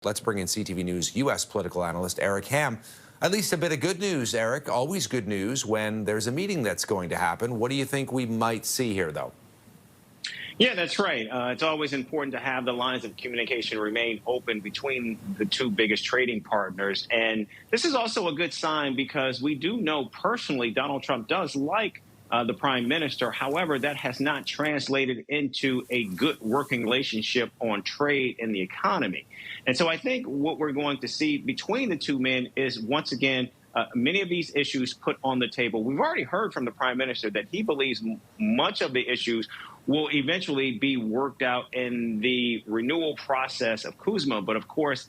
Let's bring in CTV News U.S. political analyst Eric Ham. At least a bit of good news, Eric. Always good news when there's a meeting that's going to happen. What do you think we might see here, though? Yeah, that's right. It's always important to have the lines of communication remain open between the two biggest trading partners. And this is also a good sign because we do know personally Donald Trump does like the prime minister. However, that has not translated into a good working relationship on trade and the economy. And so I think what we're going to see between the two men is, once again, many of these issues put on the table. We've already heard from the prime minister that he believes much of the issues will eventually be worked out in the renewal process of Kuzma. But of course,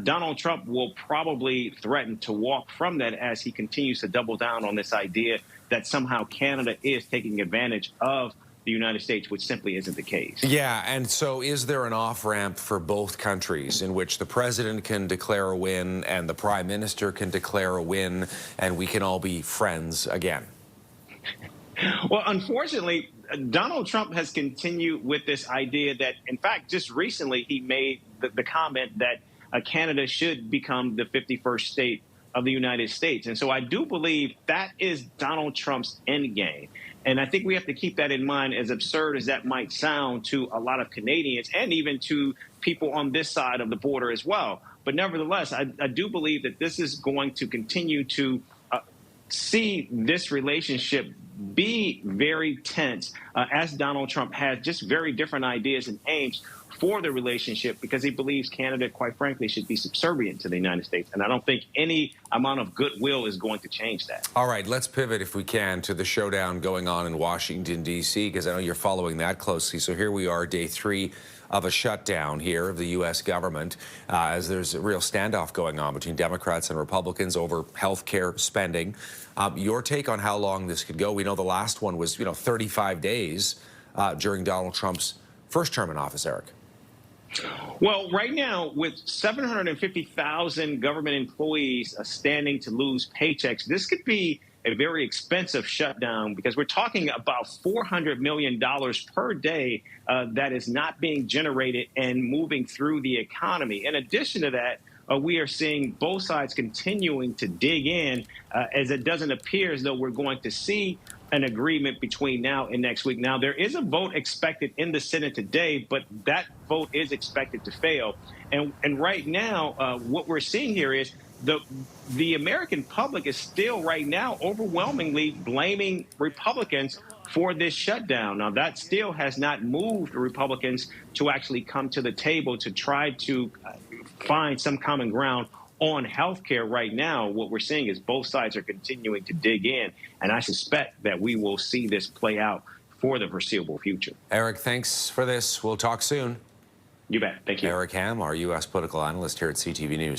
Donald Trump will probably threaten to walk from that as he continues to double down on this idea that somehow Canada is taking advantage of the United States, which simply isn't the case. Yeah, and so is there an off-ramp for both countries in which the president can declare a win and the prime minister can declare a win and we can all be friends again? Well, unfortunately, Donald Trump has continued with this idea that, in fact, just recently he made the comment that Canada should become the 51st state of the United States. And so I do believe that is Donald Trump's end game. And I think we have to keep that in mind, as absurd as that might sound to a lot of Canadians and even to people on this side of the border as well. But nevertheless, I do believe that this is going to continue to see this relationship be very tense as Donald Trump has just very different ideas and aims for the relationship, because he believes Canada, quite frankly, should be subservient to the United States. And I don't think any amount of goodwill is going to change that. All right, let's pivot, if we can, to the showdown going on in Washington, D.C., because I know you're following that closely. So here we are, day 3 of a shutdown here of the U.S. government, as there's a real standoff going on between Democrats and Republicans over health care spending. Your take on how long this could go? We know the last one was, 35 days during Donald Trump's first term in office, Eric. Well, right now, with 750,000 government employees standing to lose paychecks, this could be a very expensive shutdown, because we're talking about $400 million per day that is not being generated and moving through the economy. In addition to that, we are seeing both sides continuing to dig in, as it doesn't appear as though we're going to see an agreement between now and next week. Now, there is a vote expected in the Senate today, but that vote is expected to fail. And right now, what we're seeing here is the American public is still right now overwhelmingly blaming Republicans for this shutdown. Now, that still has not moved Republicans to actually come to the table to try to find some common ground on health care. Right now, what we're seeing is both sides are continuing to dig in, and I suspect that we will see this play out for the foreseeable future. Eric, thanks for this. We'll talk soon. You bet. Thank you. Eric Ham, our U.S. political analyst here at CTV News.